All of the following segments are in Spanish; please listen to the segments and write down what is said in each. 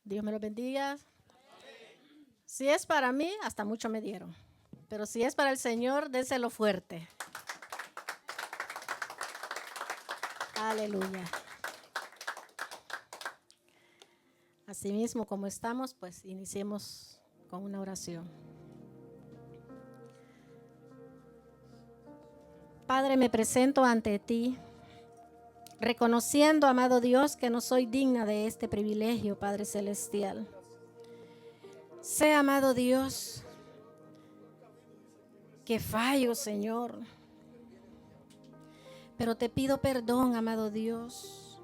Dios me lo bendiga. Si es para mí, hasta mucho me dieron. Pero si es para el Señor, déselo fuerte. Aleluya. Asimismo, como estamos, pues iniciemos con una oración. Padre, me presento ante ti, reconociendo, amado Dios, que no soy digna de este privilegio, Padre Celestial. Sé, amado Dios, que fallo, Señor. Pero te pido perdón, amado Dios,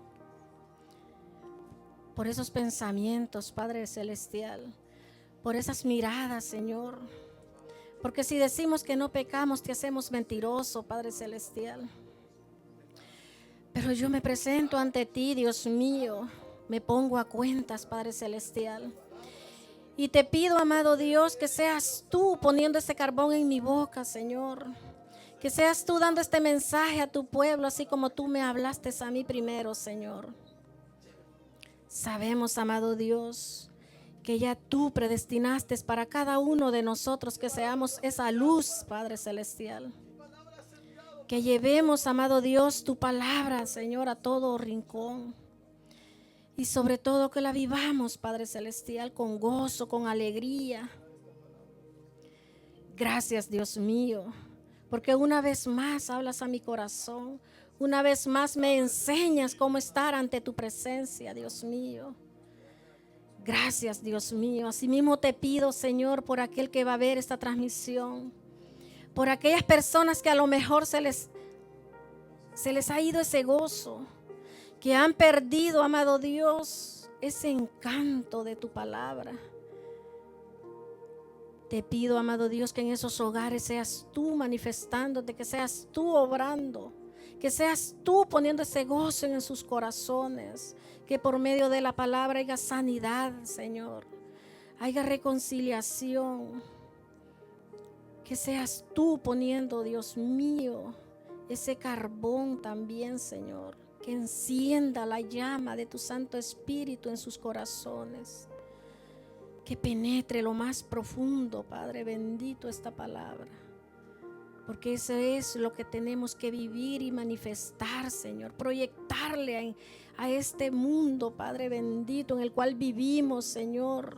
por esos pensamientos, Padre Celestial, por esas miradas, Señor. Porque si decimos que no pecamos, te hacemos mentiroso, Padre Celestial. Pero yo me presento ante ti, Dios mío, me pongo a cuentas, Padre Celestial. Y te pido, amado Dios, que seas tú poniendo ese carbón en mi boca, Señor. Que seas tú dando este mensaje a tu pueblo, así como tú me hablaste a mí primero, Señor. Sabemos, amado Dios, que ya tú predestinaste para cada uno de nosotros que seamos esa luz, Padre Celestial. Que llevemos, amado Dios, tu palabra, Señor, a todo rincón. Y sobre todo que la vivamos, Padre Celestial, con gozo, con alegría. Gracias, Dios mío, porque una vez más hablas a mi corazón. Una vez más me enseñas cómo estar ante tu presencia, Dios mío. Gracias, Dios mío. Asimismo te pido, Señor, por aquel que va a ver esta transmisión. Por aquellas personas que a lo mejor se les ha ido ese gozo. Que han perdido, amado Dios, ese encanto de tu palabra. Te pido, amado Dios, que en esos hogares seas tú manifestándote, que seas tú obrando, que seas tú poniendo ese gozo en sus corazones, que por medio de la palabra haya sanidad, Señor, haya reconciliación, que seas tú poniendo, Dios mío, ese carbón también, Señor, que encienda la llama de tu Santo Espíritu en sus corazones. Que penetre lo más profundo, Padre bendito, esta palabra. Porque eso es lo que tenemos que vivir y manifestar, Señor. Proyectarle a este mundo, Padre bendito, en el cual vivimos, Señor.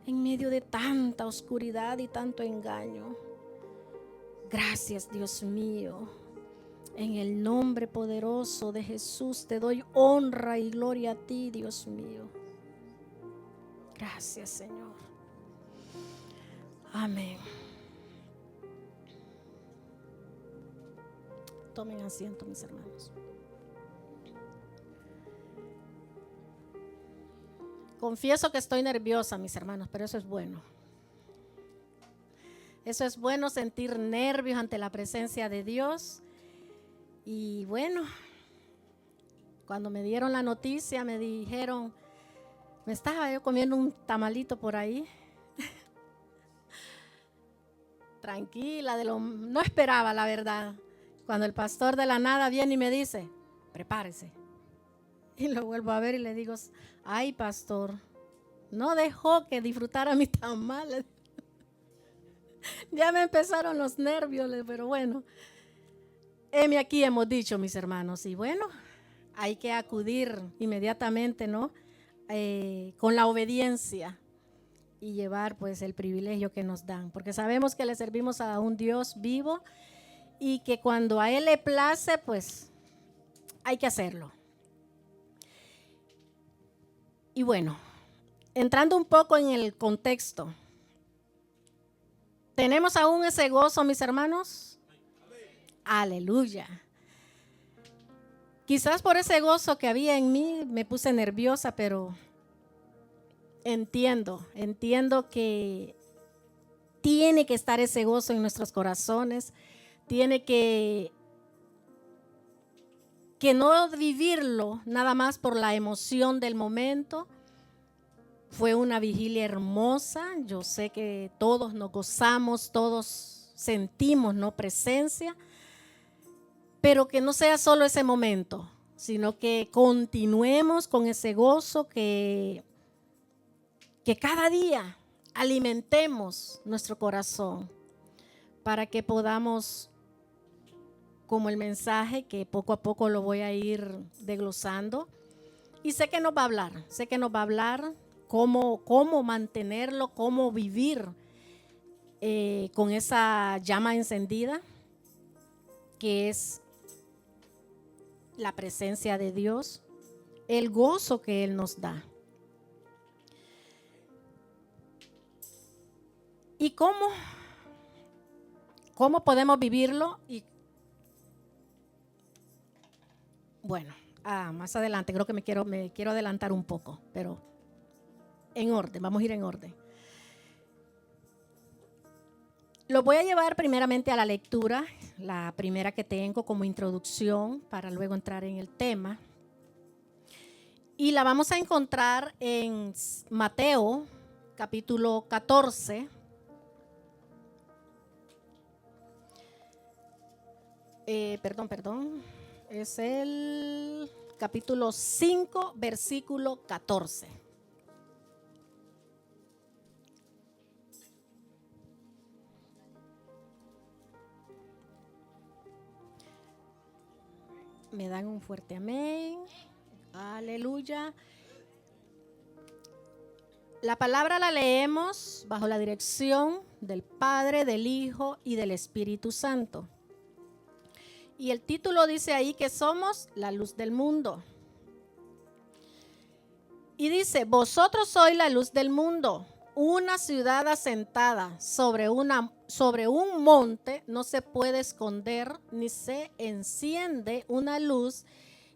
En medio de tanta oscuridad y tanto engaño. Gracias, Dios mío. En el nombre poderoso de Jesús te doy honra y gloria a ti, Dios mío. Gracias, Señor. Amén. Tomen asiento, mis hermanos. Confieso que estoy nerviosa, mis hermanos, pero eso es bueno. Eso es bueno, sentir nervios ante la presencia de Dios. Y bueno, cuando me dieron la noticia, me dijeron, me estaba yo comiendo un tamalito por ahí. Tranquila, no esperaba, la verdad. Cuando el pastor de la nada viene y me dice, prepárese. Y lo vuelvo a ver y le digo, ay, pastor, no dejó que disfrutara mis tamales. Ya me empezaron los nervios, pero bueno. Heme aquí, hemos dicho, mis hermanos. Y bueno, hay que acudir inmediatamente, ¿no? Con la obediencia y llevar pues el privilegio que nos dan. Porque sabemos que le servimos a un Dios vivo y que cuando a Él le place, pues hay que hacerlo. Y bueno, entrando un poco en el contexto, ¿tenemos aún ese gozo, mis hermanos? Aleluya. Quizás por ese gozo que había en mí me puse nerviosa, pero entiendo que tiene que estar ese gozo en nuestros corazones, tiene que no vivirlo nada más por la emoción del momento. Fue una vigilia hermosa, yo sé que todos nos gozamos, todos sentimos, ¿no?, presencia, pero que no sea solo ese momento, sino que continuemos con ese gozo, que que cada día alimentemos nuestro corazón para que podamos, como el mensaje que poco a poco lo voy a ir desglosando, y sé que nos va a hablar cómo mantenerlo, cómo vivir con esa llama encendida, que es la presencia de Dios, el gozo que Él nos da. ¿Y cómo podemos vivirlo? Y bueno, más adelante creo que me quiero adelantar un poco, pero en orden, vamos a ir en orden. Lo voy a llevar primeramente a la lectura, la primera que tengo como introducción, para luego entrar en el tema. Y la vamos a encontrar en Mateo, capítulo 14. Perdón. Es el capítulo 5, versículo 14. Me dan un fuerte amén. Aleluya. La palabra la leemos bajo la dirección del Padre, del Hijo y del Espíritu Santo. Y el título dice ahí que somos la luz del mundo. Y dice, vosotros sois la luz del mundo. Una ciudad asentada sobre un monte no se puede esconder, ni se enciende una luz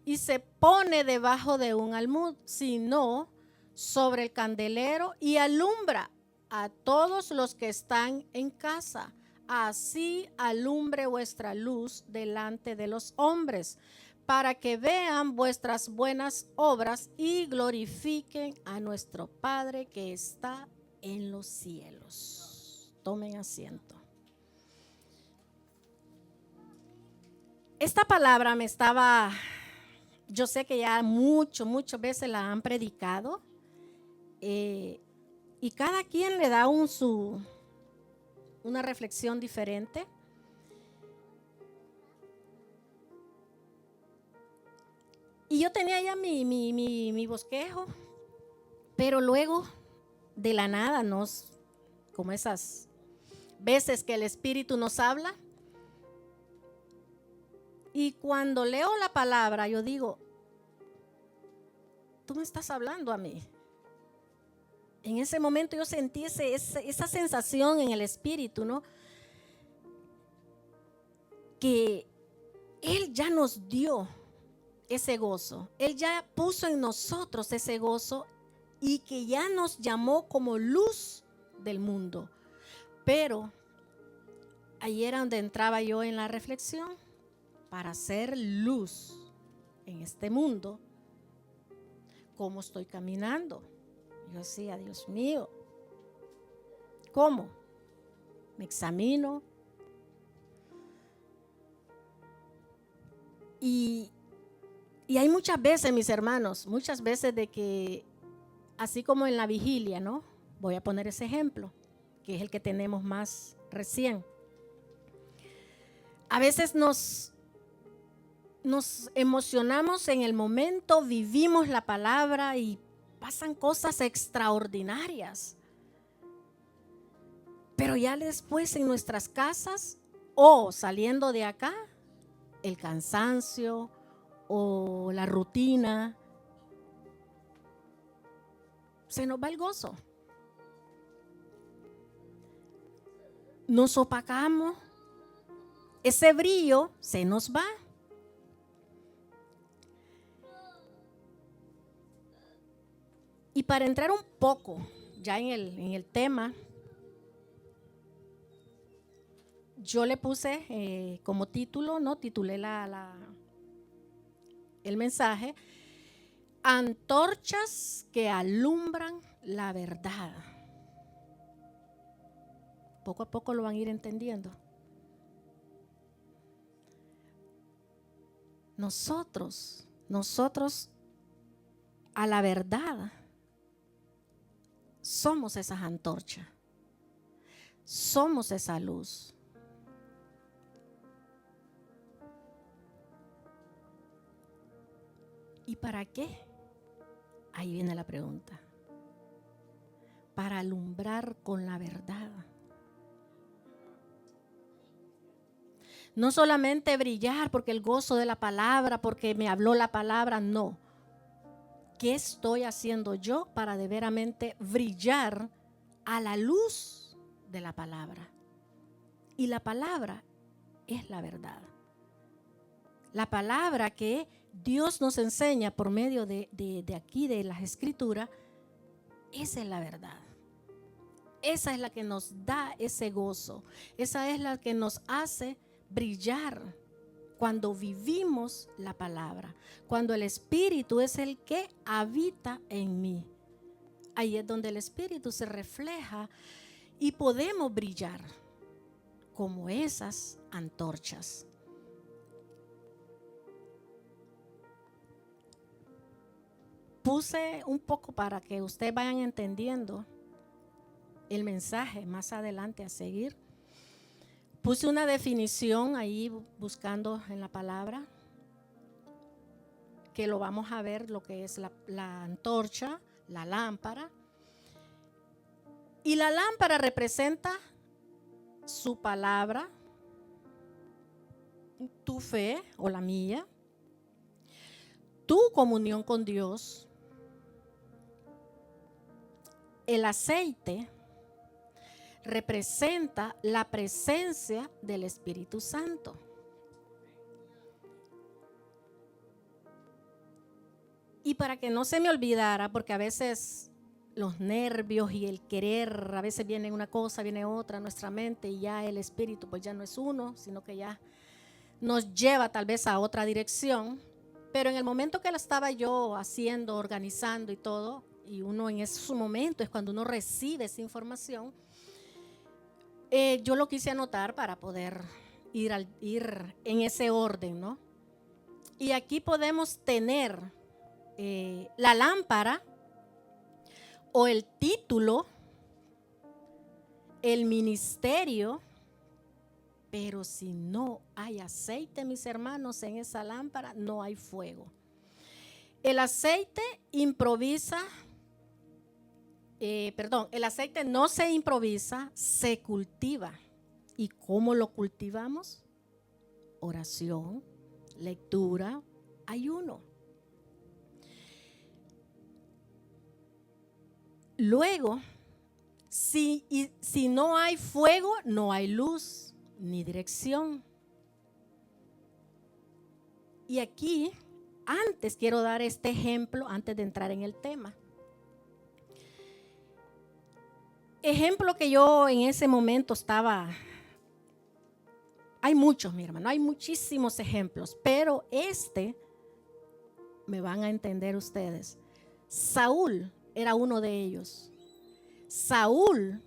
y se pone debajo de un almud, sino sobre el candelero y alumbra a todos los que están en casa. Así alumbre vuestra luz delante de los hombres, para que vean vuestras buenas obras y glorifiquen a nuestro Padre que está en los cielos. Tomen asiento. Esta palabra yo sé que ya muchas veces la han predicado, y cada quien le da una reflexión diferente. Y yo tenía ya mi bosquejo, pero luego de la nada como esas veces que el Espíritu nos habla, y cuando leo la palabra yo digo, tú me estás hablando a mí. En ese momento yo sentí esa sensación en el Espíritu, ¿no? Que Él ya nos dio ese gozo. Él ya puso en nosotros ese gozo y que ya nos llamó como luz del mundo. Pero ahí era donde entraba yo en la reflexión. Para ser luz en este mundo, ¿cómo estoy caminando? Yo decía, Dios mío, ¿cómo? Me examino. Y hay muchas veces, mis hermanos, muchas veces de que, así como en la vigilia, ¿no? Voy a poner ese ejemplo, que es el que tenemos más recién. A veces nos emocionamos en el momento, vivimos la palabra y pasan cosas extraordinarias. Pero ya después en nuestras casas o saliendo de acá, el cansancio o la rutina, se nos va el gozo. Nos opacamos, ese brillo se nos va. Y para entrar un poco ya en el tema, yo le puse como título, ¿no? Titulé el mensaje, antorchas que alumbran la verdad. Poco a poco lo van a ir entendiendo. Nosotros a la verdad somos esas antorchas. Somos esa luz. ¿Y para qué? Ahí viene la pregunta. Para alumbrar con la verdad. No solamente brillar porque el gozo de la palabra, porque me habló la palabra, no. ¿Qué estoy haciendo yo para de veramente brillar a la luz de la palabra? Y la palabra es la verdad. La palabra que Dios nos enseña por medio de aquí, de las escrituras, esa es la verdad. Esa es la que nos da ese gozo. Esa es la que nos hace brillar cuando vivimos la palabra. Cuando el Espíritu es el que habita en mí. Ahí es donde el Espíritu se refleja y podemos brillar como esas antorchas. Puse un poco para que ustedes vayan entendiendo el mensaje más adelante a seguir. Puse una definición ahí buscando en la palabra, que lo vamos a ver lo que es la antorcha, la lámpara. Y la lámpara representa su palabra, tu fe o la mía, tu comunión con Dios. El aceite representa la presencia del Espíritu Santo. Y para que no se me olvidara, porque a veces los nervios y el querer, a veces viene una cosa, viene otra a nuestra mente y ya el Espíritu pues ya no es uno, sino que ya nos lleva tal vez a otra dirección. Pero en el momento que la estaba yo haciendo, organizando y todo, y uno en ese momento es cuando uno recibe esa información, yo lo quise anotar para poder ir en ese orden, ¿no? Y aquí podemos tener la lámpara o el título, el ministerio, pero si no hay aceite, mis hermanos, en esa lámpara no hay fuego. El aceite el aceite no se improvisa, se cultiva. ¿Y cómo lo cultivamos? Oración, lectura, ayuno. Luego, si no hay fuego, no hay luz ni dirección. Y aquí, antes quiero dar este ejemplo, antes de entrar en el tema. Ejemplo que yo en ese momento estaba, hay muchos, mi hermano, hay muchísimos ejemplos, pero me van a entender ustedes. Saúl era uno de ellos. Saúl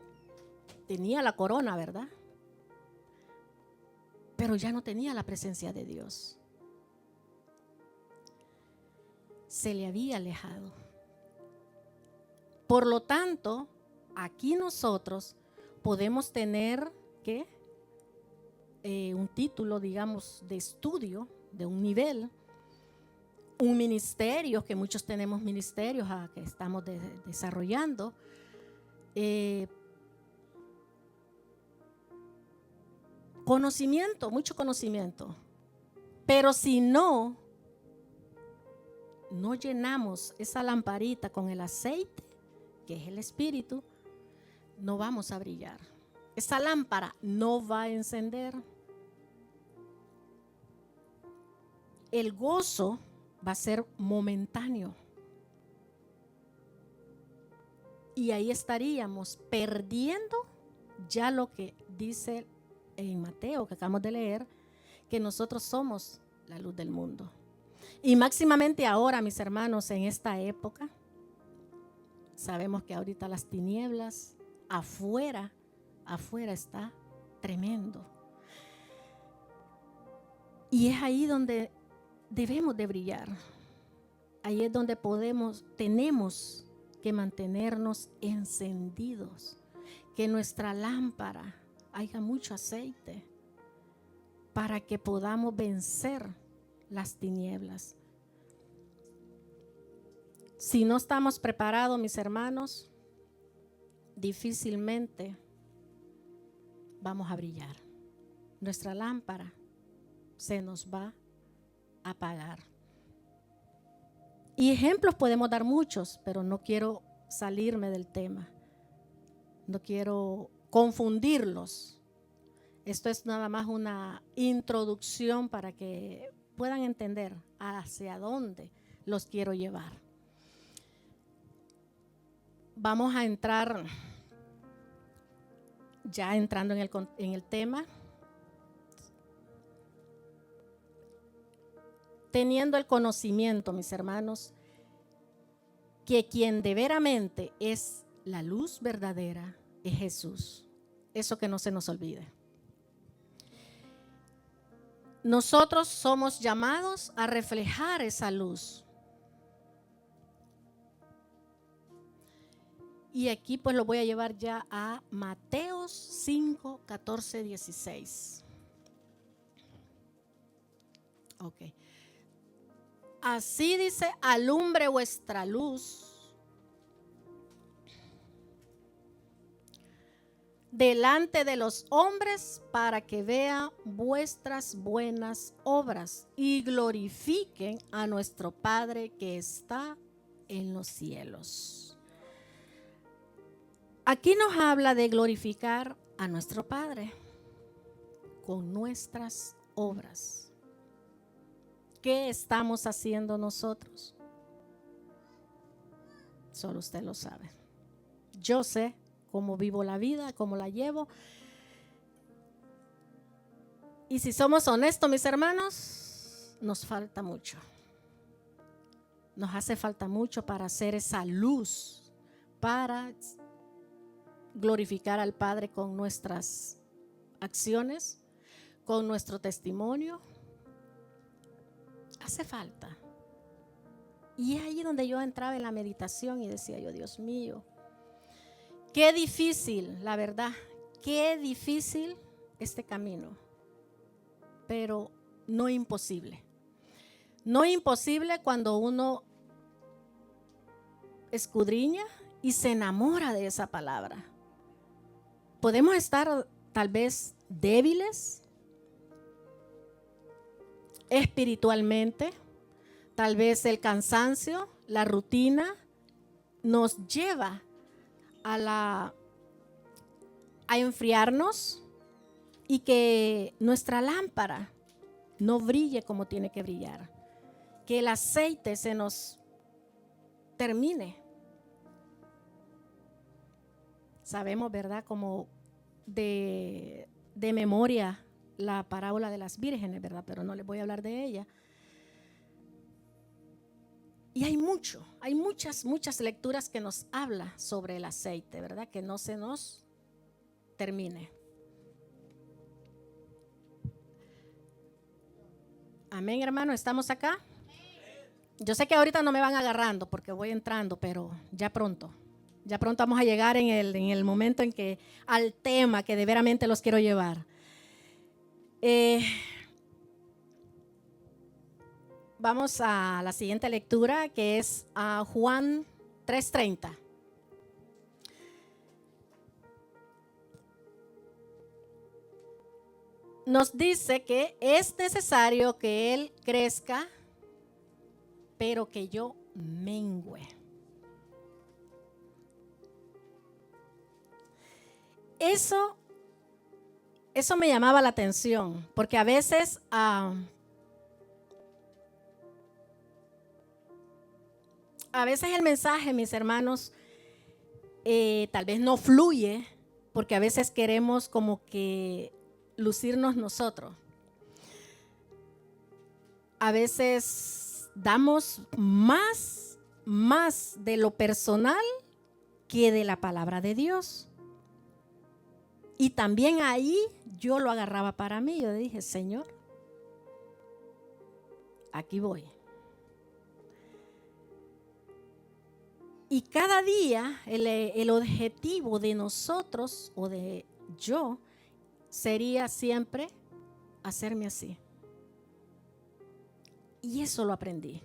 tenía la corona, ¿verdad? Pero ya no tenía la presencia de Dios. Se le había alejado. Por lo tanto, aquí nosotros podemos tener un título, digamos, de estudio, de un nivel, un ministerio, que muchos tenemos ministerios que estamos desarrollando, conocimiento, mucho conocimiento, pero si no llenamos esa lamparita con el aceite, que es el Espíritu, no vamos a brillar. Esa lámpara no va a encender. El gozo va a ser momentáneo. Y ahí estaríamos perdiendo ya lo que dice en Mateo, que acabamos de leer, que nosotros somos la luz del mundo. Y máximamente ahora, mis hermanos, en esta época, sabemos que ahorita las tinieblas afuera está tremendo. Y es ahí donde debemos de brillar. Ahí es donde tenemos que mantenernos encendidos, que nuestra lámpara haya mucho aceite para que podamos vencer las tinieblas. Si no estamos preparados, mis hermanos, difícilmente vamos a brillar. Nuestra lámpara se nos va a apagar. Y ejemplos podemos dar muchos, pero no quiero salirme del tema. No quiero confundirlos. Esto es nada más una introducción para que puedan entender hacia dónde los quiero llevar. Vamos a entrar, ya entrando en el tema, teniendo el conocimiento, mis hermanos, que quien de veramente es la luz verdadera es Jesús. Eso que no se nos olvide. Nosotros somos llamados a reflejar esa luz. Y aquí pues lo voy a llevar ya a Mateos 5, 14, 16. Ok. Así dice, alumbre vuestra luz delante de los hombres para que vean vuestras buenas obras y glorifiquen a nuestro Padre que está en los cielos. Aquí nos habla de glorificar a nuestro Padre con nuestras obras. ¿Qué estamos haciendo nosotros? Solo usted lo sabe. Yo sé cómo vivo la vida, cómo la llevo. Y si somos honestos, mis hermanos, nos falta mucho. Nos hace falta mucho para hacer esa luz, para glorificar al Padre con nuestras acciones, con nuestro testimonio. Hace falta. Y es ahí donde yo entraba en la meditación y decía yo, Dios mío, qué difícil, la verdad, qué difícil este camino, pero no imposible. No imposible cuando uno escudriña y se enamora de esa palabra. Podemos estar tal vez débiles espiritualmente, tal vez el cansancio, la rutina nos lleva a enfriarnos y que nuestra lámpara no brille como tiene que brillar, que el aceite se nos termine. Sabemos, ¿verdad?, como de memoria la parábola de las vírgenes, ¿verdad? Pero no les voy a hablar de ella. Y hay muchas lecturas que nos habla sobre el aceite, ¿verdad? Que no se nos termine. Amén, hermano, ¿estamos acá? Yo sé que ahorita no me van agarrando porque voy entrando, pero ya pronto vamos a llegar en el momento en que al tema que de veramente los quiero llevar. Vamos a la siguiente lectura, que es a Juan 3:30. Nos dice que es necesario que Él crezca, pero que yo mengüe. Eso me llamaba la atención, porque a veces el mensaje, mis hermanos, tal vez no fluye, porque a veces queremos como que lucirnos nosotros. A veces damos más de lo personal que de la palabra de Dios. Y también ahí yo lo agarraba para mí. Yo dije, Señor, aquí voy. Y cada día el objetivo de nosotros o de yo sería siempre hacerme así. Y eso lo aprendí.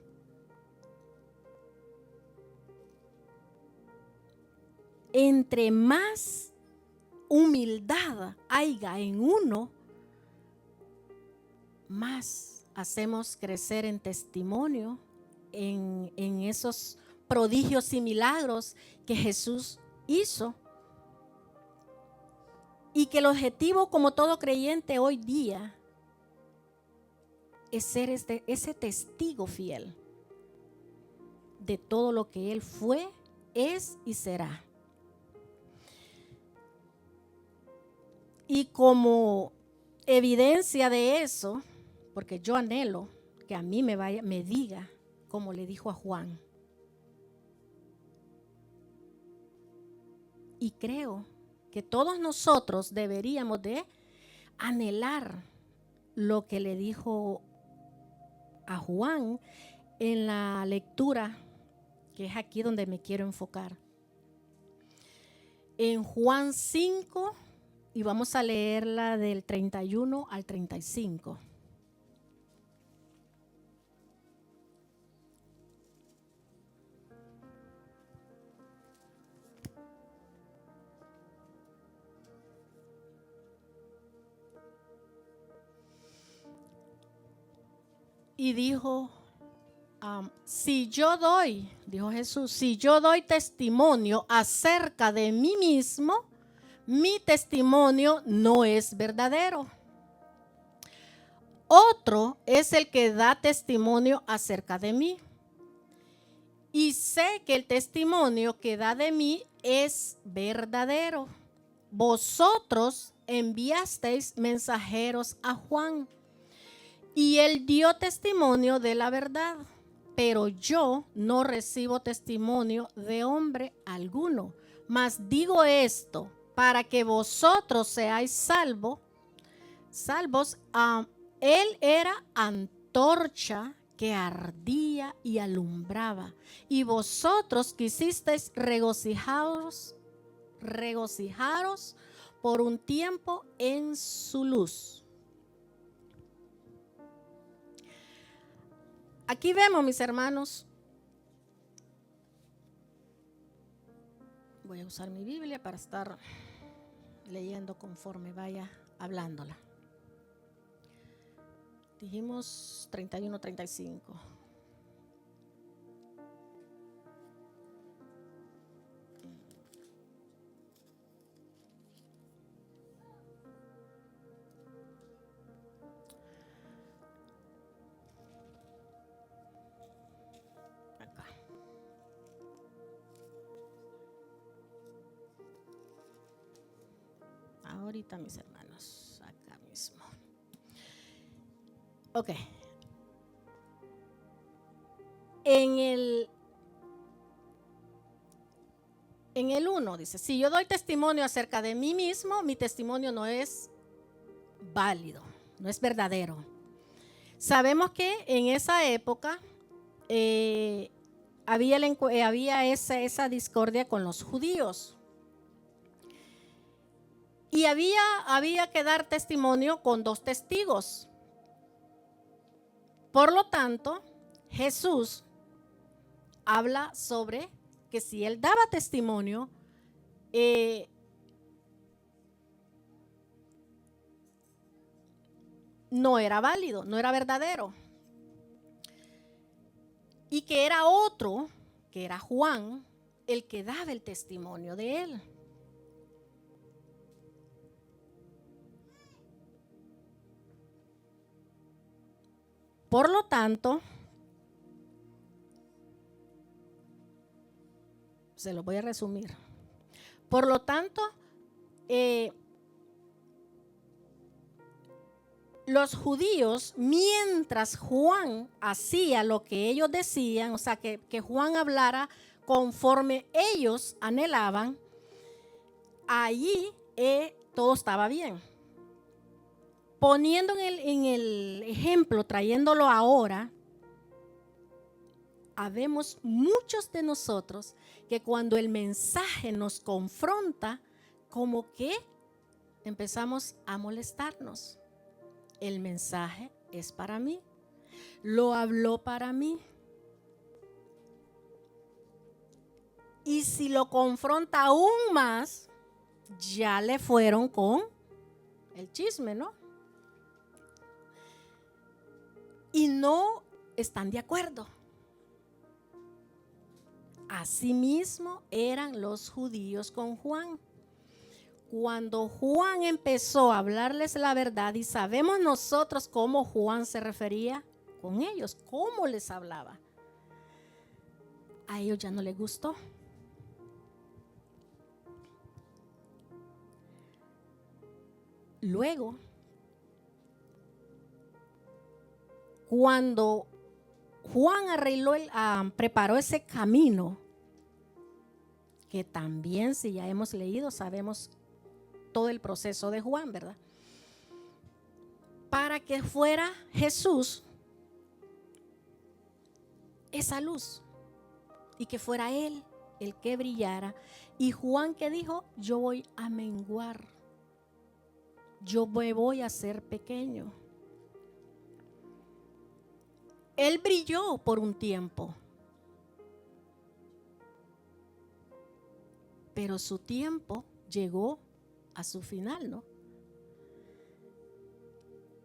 Entre más humildad haya en uno, más hacemos crecer en testimonio, en esos prodigios y milagros que Jesús hizo. Y que el objetivo, como todo creyente hoy día, es ser ese testigo fiel de todo lo que Él fue, es y será. Y como evidencia de eso, porque yo anhelo que a mí me diga como le dijo a Juan. Y creo que todos nosotros deberíamos de anhelar lo que le dijo a Juan en la lectura, que es aquí donde me quiero enfocar. En Juan 5, y vamos a leerla del 31 al 35. Y dijo, si yo doy, dijo Jesús, si yo doy testimonio acerca de mí mismo, mi testimonio no es verdadero. Otro es el que da testimonio acerca de mí. Y sé que el testimonio que da de mí es verdadero. Vosotros enviasteis mensajeros a Juan, y él dio testimonio de la verdad, pero yo no recibo testimonio de hombre alguno. Mas digo esto para que vosotros seáis salvos. Él era antorcha que ardía y alumbraba, y vosotros quisisteis regocijaros por un tiempo en su luz. Aquí vemos, mis hermanos, voy a usar mi Biblia para estar leyendo conforme vaya hablándola. Dijimos 31, 35. Acá. Ahorita, mis hermanos, acá mismo. Ok. En el 1 dice, si yo doy testimonio acerca de mí mismo, mi testimonio no es válido, no es verdadero. Sabemos que en esa época había esa discordia con los judíos. Y había que dar testimonio con 2 testigos. Por lo tanto, Jesús habla sobre que si él daba testimonio, no era válido, no era verdadero. Y que era otro, que era Juan, el que daba el testimonio de él. Por lo tanto, se lo voy a resumir. Por lo tanto, los judíos, mientras Juan hacía lo que ellos decían, o sea, que Juan hablara conforme ellos anhelaban, allí todo estaba bien. Poniendo en el ejemplo, trayéndolo ahora, habemos muchos de nosotros que cuando el mensaje nos confronta, como que empezamos a molestarnos. El mensaje es para mí, lo habló para mí. Y si lo confronta aún más, ya le fueron con el chisme, ¿no? Y no están de acuerdo. Asimismo eran los judíos con Juan. Cuando Juan empezó a hablarles la verdad, y sabemos nosotros cómo Juan se refería con ellos, cómo les hablaba, a ellos ya no les gustó. Luego, cuando Juan preparó ese camino, que también, si ya hemos leído, sabemos todo el proceso de Juan, ¿verdad? Para que fuera Jesús esa luz y que fuera Él el que brillara. Y Juan, que dijo: yo voy a menguar, yo me voy a hacer pequeño. Él brilló por un tiempo, pero su tiempo llegó a su final, ¿no?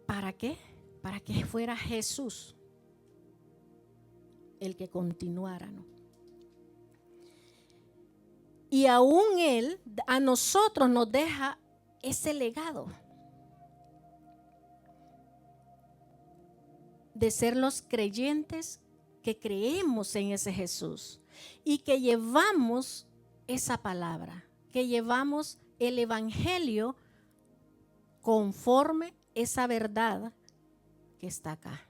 ¿Para qué? Para que fuera Jesús el que continuara, ¿no? Y aún Él a nosotros nos deja ese legado de ser los creyentes que creemos en ese Jesús y que llevamos esa palabra, que llevamos el evangelio conforme esa verdad que está acá.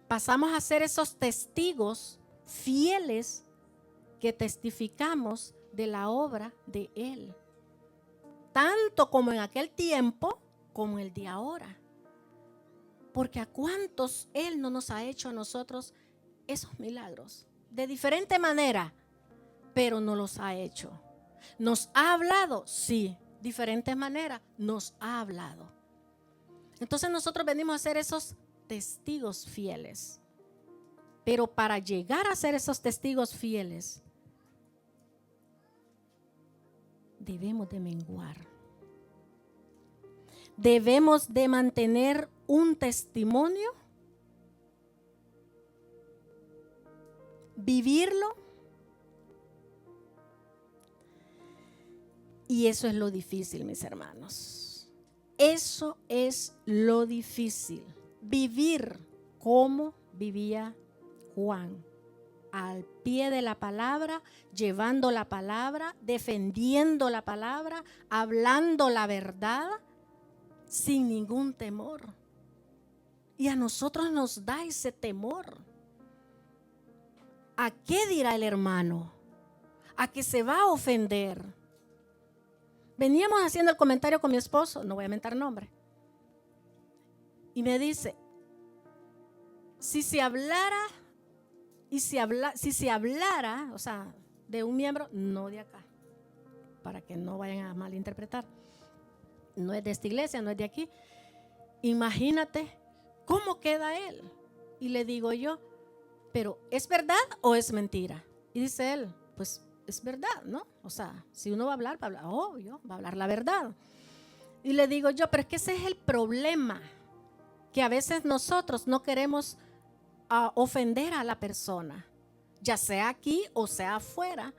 Pasamos a ser esos testigos fieles que testificamos de la obra de Él, tanto como en aquel tiempo como el de ahora. Porque a cuántos Él no nos ha hecho a nosotros esos milagros, de diferente manera, pero no los ha hecho. ¿Nos ha hablado? Sí, diferentes maneras nos ha hablado. Entonces nosotros venimos a ser esos testigos fieles. Pero para llegar a ser esos testigos fieles, debemos de menguar. Debemos de mantener un testimonio, vivirlo. Y eso es lo difícil, mis hermanos. Eso es lo difícil. Vivir como vivía Juan. Al pie de la palabra, llevando la palabra, defendiendo la palabra, hablando la verdad, sin ningún temor. Y a nosotros nos da ese temor. ¿A qué dirá el hermano? ¿A qué se va a ofender? Veníamos haciendo el comentario con mi esposo, no voy a mentar nombre, y me dice: si se hablara, o sea, de un miembro, no de acá, para que no vayan a malinterpretar, no es de esta iglesia, no es de aquí, imagínate cómo queda él. Y le digo yo: pero ¿es verdad o es mentira? Y dice él: pues es verdad, ¿no? O sea, si uno va a hablar, obvio, va a hablar la verdad. Y le digo yo: pero es que ese es el problema, que a veces nosotros no queremos ofender a la persona, ya sea aquí o sea afuera.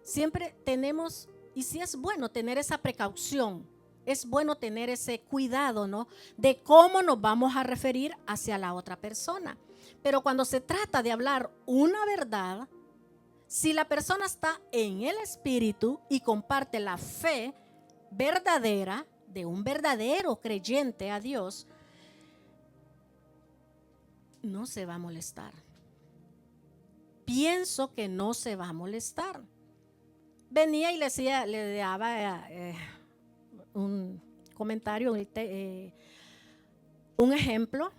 Siempre tenemos, y sí es bueno tener esa precaución, es bueno tener ese cuidado, ¿no? De cómo nos vamos a referir hacia la otra persona. Pero cuando se trata de hablar una verdad, si la persona está en el espíritu y comparte la fe verdadera de un verdadero creyente a Dios, no se va a molestar. Pienso que no se va a molestar. Venía y le daba un comentario, un ejemplo.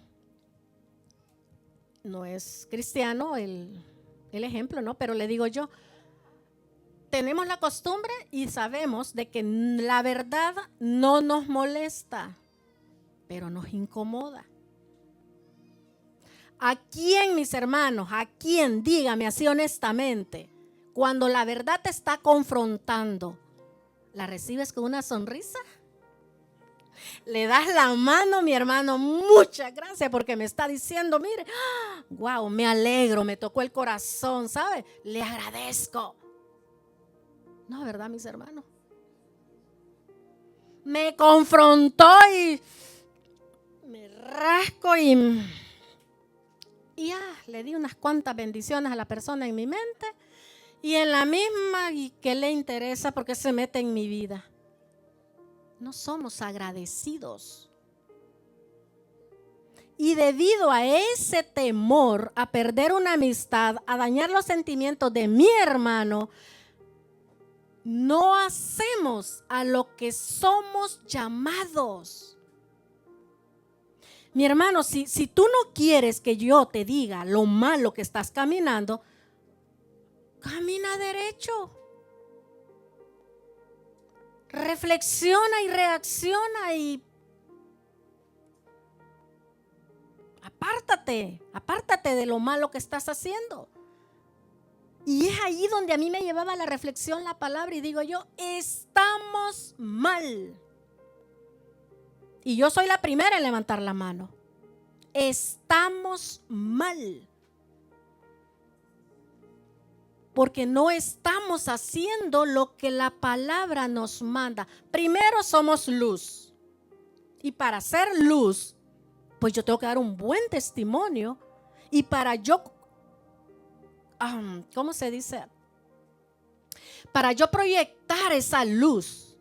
no es cristiano el ejemplo, ¿no? Pero le digo yo, tenemos la costumbre y sabemos de que la verdad no nos molesta, pero nos incomoda. ¿A quién, mis hermanos? ¿A quién? Dígame así honestamente. Cuando la verdad te está confrontando, ¿la recibes con una sonrisa? Le das la mano, mi hermano, muchas gracias porque me está diciendo, mire, wow, me alegro, me tocó el corazón, ¿sabe? Le agradezco. No, ¿verdad, mis hermanos? Me confrontó y me rasco y ya, le di unas cuantas bendiciones a la persona en mi mente y en la misma, ¿y qué le interesa? Porque se mete en mi vida. No somos agradecidos. Y debido a ese temor a perder una amistad, a dañar los sentimientos de mi hermano, no hacemos a lo que somos llamados. Mi hermano, si tú no quieres que yo te diga lo malo que estás caminando, camina derecho. Reflexiona y reacciona y apártate de lo malo que estás haciendo. Y es ahí donde a mí me llevaba la reflexión, la palabra, y digo yo, estamos mal. Y yo soy la primera en levantar la mano. Estamos mal. Porque no estamos haciendo lo que la palabra nos manda. Primero somos luz. Y para ser luz, pues yo tengo que dar un buen testimonio. Y para yo, ¿cómo se dice? Para yo proyectar esa luz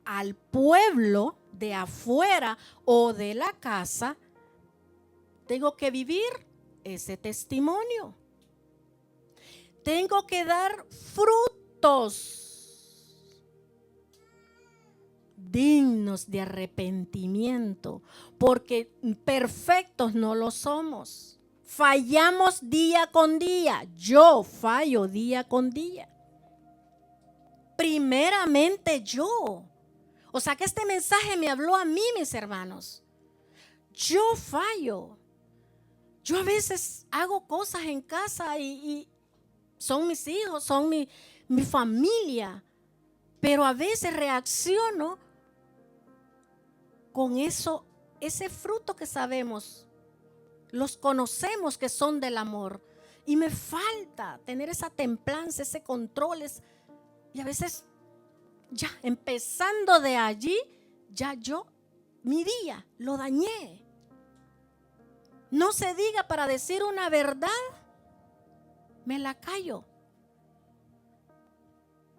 al pueblo de afuera o de la casa, tengo que vivir ese testimonio. Tengo que dar frutos dignos de arrepentimiento, porque perfectos no lo somos. Fallamos día con día. Yo fallo día con día. Primeramente yo. O sea que este mensaje me habló a mí, mis hermanos. Yo fallo. Yo a veces hago cosas en casa y son mis hijos, son mi familia. Pero a veces reacciono con eso, ese fruto que sabemos, los conocemos que son del amor. Y me falta tener esa templanza, ese control. Y a veces, ya empezando de allí, ya yo, mi día, lo dañé. No se diga para decir una verdad, me la callo.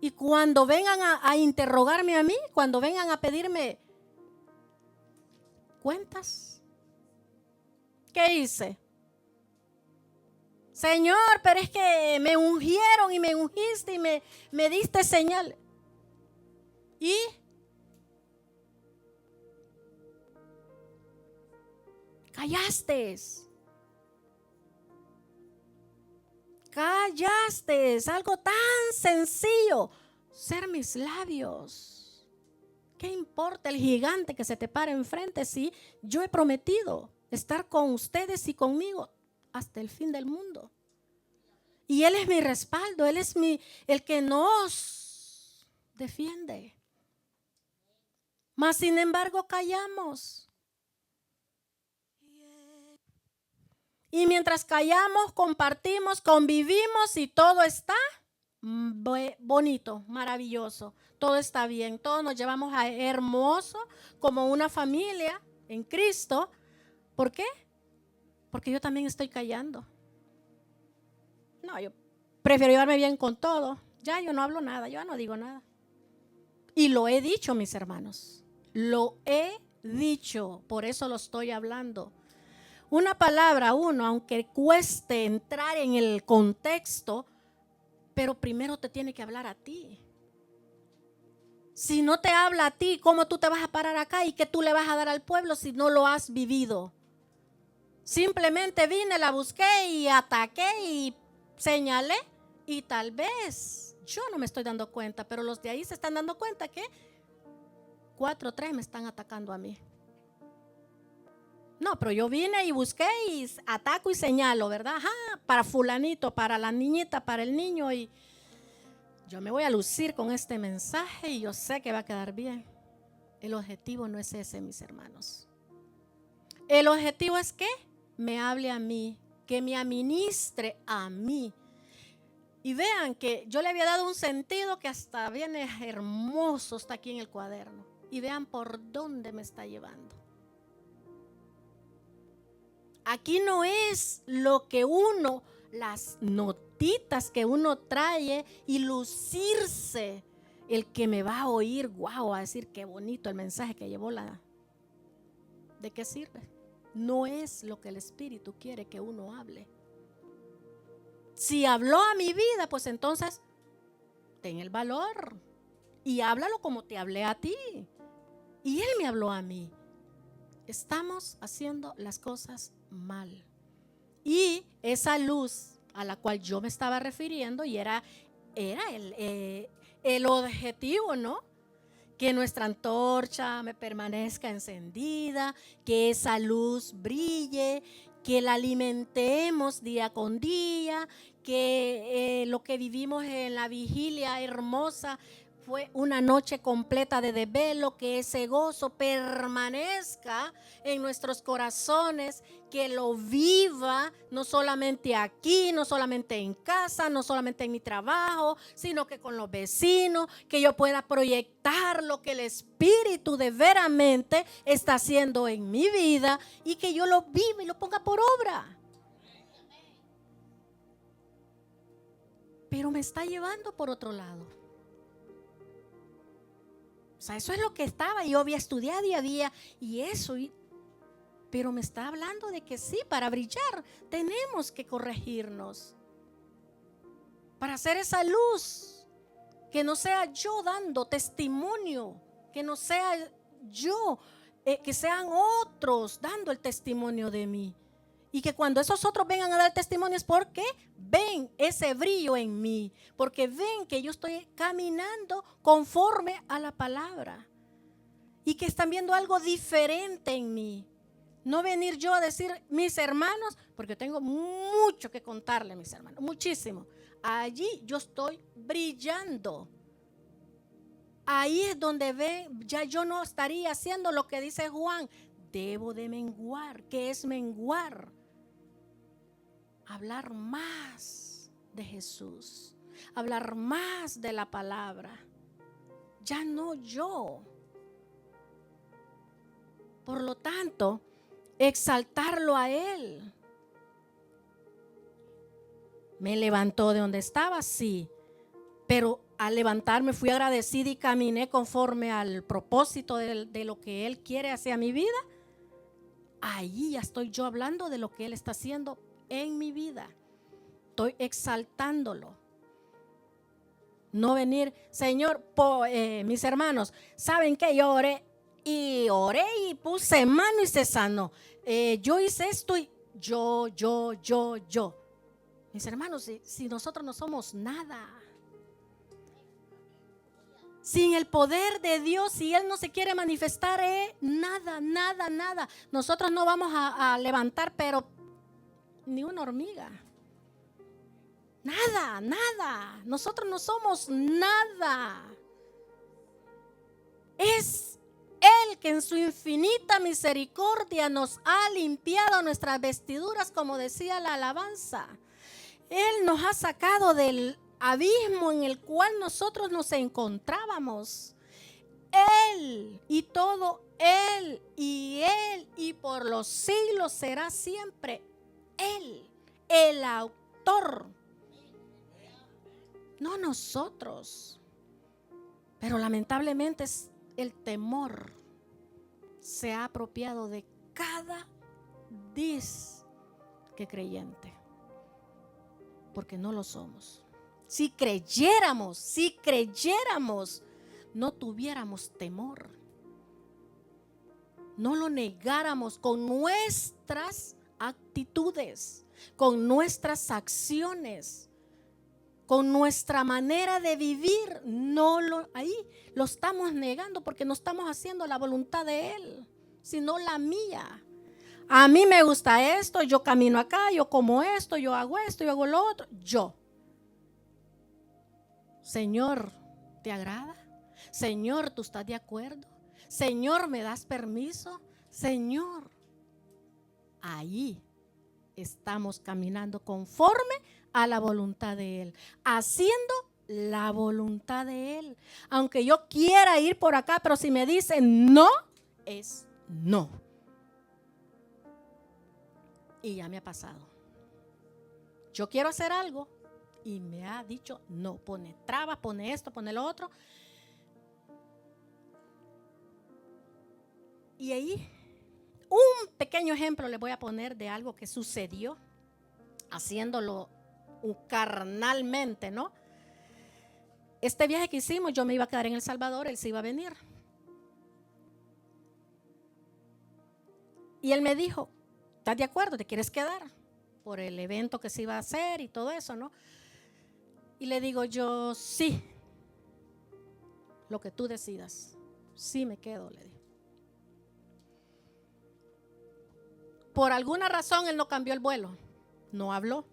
Y cuando vengan a interrogarme a mí, cuando vengan a pedirme cuentas, ¿qué hice? Señor, pero es que me ungieron y me ungiste y me diste señal. ¿Y? Callaste. Algo tan sencillo. Ser mis labios. ¿Qué importa el gigante que se te para enfrente si yo he prometido estar con ustedes y conmigo hasta el fin del mundo? Y Él es mi respaldo, Él es el que nos defiende. Mas sin embargo callamos. Y mientras callamos, compartimos, convivimos y todo está bonito, maravilloso. Todo está bien, todos nos llevamos a hermoso como una familia en Cristo. ¿Por qué? Porque yo también estoy callando. No, yo prefiero llevarme bien con todo. Ya yo no hablo nada, yo no digo nada. Y lo he dicho, mis hermanos. Lo he dicho, por eso lo estoy hablando. Una palabra, aunque cueste entrar en el contexto, pero primero te tiene que hablar a ti. Si no te habla a ti, ¿cómo tú te vas a parar acá y qué tú le vas a dar al pueblo si no lo has vivido? Simplemente vine, la busqué y ataqué y señalé. Y tal vez yo no me estoy dando cuenta, pero los de ahí se están dando cuenta que 4 o 3 me están atacando a mí. No, pero yo vine y busqué y ataco y señalo, ¿verdad? Ajá, para fulanito, para la niñita, para el niño. Y yo me voy a lucir con este mensaje y yo sé que va a quedar bien. El objetivo no es ese, mis hermanos. El objetivo es que me hable a mí, que me administre a mí. Y vean que yo le había dado un sentido que hasta viene hermoso, está aquí en el cuaderno. Y vean por dónde me está llevando. Aquí no es lo que uno, las notitas que uno trae y lucirse, el que me va a oír, wow, a decir qué bonito el mensaje que llevó la. ¿De qué sirve? No es lo que el Espíritu quiere que uno hable. Si habló a mi vida, pues entonces ten el valor y háblalo como te hablé a ti. Y Él me habló a mí. Estamos haciendo las cosas mal. Y esa luz a la cual yo me estaba refiriendo y era el objetivo, ¿no? Que nuestra antorcha me permanezca encendida, que esa luz brille, que la alimentemos día con día, que lo que vivimos en la vigilia hermosa fue una noche completa de desvelo, que ese gozo permanezca en nuestros corazones, que lo viva no solamente aquí, no solamente en casa, no solamente en mi trabajo, sino que con los vecinos, que yo pueda proyectar lo que el Espíritu de veramente está haciendo en mi vida y que yo lo viva y lo ponga por obra. Pero me está llevando por otro lado. O sea, eso es lo que estaba. Yo había estudiado y eso. Pero me está hablando de que sí, para brillar tenemos que corregirnos. Para hacer esa luz. Que no sea yo dando testimonio. Que no sea yo, que sean otros dando el testimonio de mí. Y que cuando esos otros vengan a dar testimonio es porque ven ese brillo en mí, porque ven que yo estoy caminando conforme a la palabra y que están viendo algo diferente en mí. No venir yo a decir, mis hermanos, porque tengo mucho que contarle a mis hermanos, muchísimo. Allí yo estoy brillando. Ahí es donde ven, ya yo no estaría haciendo lo que dice Juan. Debo de menguar. ¿Qué es menguar? Hablar más de Jesús, hablar más de la palabra. Ya no yo. Por lo tanto, exaltarlo a Él. Me levantó de donde estaba, sí, pero al levantarme fui agradecida y caminé conforme al propósito de lo que Él quiere hacia mi vida. Ahí ya estoy yo hablando de lo que Él está haciendo en mi vida. Estoy exaltándolo. No venir, Señor, mis hermanos, ¿saben qué? Yo oré y puse mano y se sanó. Yo hice esto y yo. Mis hermanos, si nosotros no somos nada, sin el poder de Dios, si Él no se quiere manifestar, nada. Nosotros no vamos a levantar, pero ni una hormiga. Nada. Nosotros no somos nada. Es Él que en su infinita misericordia nos ha limpiado nuestras vestiduras, como decía la alabanza. Él nos ha sacado del abismo en el cual nosotros nos encontrábamos. Él y todo Él y por los siglos será siempre Él, el autor. No nosotros. Pero lamentablemente el temor se ha apropiado de cada disque creyente. Porque no lo somos. Si creyéramos, no tuviéramos temor. No lo negáramos con nuestras actitudes, con nuestras acciones, con nuestra manera de vivir. Ahí lo estamos negando porque no estamos haciendo la voluntad de Él, sino la mía. A mí me gusta esto, yo camino acá, yo como esto, yo hago esto, yo hago lo otro. Yo. Señor, ¿te agrada? Señor, ¿tú estás de acuerdo? Señor, ¿me das permiso? Señor, ahí estamos caminando conforme a la voluntad de Él, haciendo la voluntad de Él. Aunque yo quiera ir por acá, pero si me dicen no, es no. Y ya me ha pasado. Yo quiero hacer algo y me ha dicho no, pone trabas, pone esto, pone lo otro. Y ahí un pequeño ejemplo les voy a poner de algo que sucedió haciéndolo carnalmente, ¿no? Este viaje que hicimos, yo me iba a quedar en El Salvador, él se iba a venir. Y él me dijo, ¿estás de acuerdo? ¿Te quieres quedar? Por el evento que se iba a hacer y todo eso, ¿no? Y le digo yo, sí, lo que tú decidas, sí me quedo, le dije. Por alguna razón él no cambió el vuelo, no habló.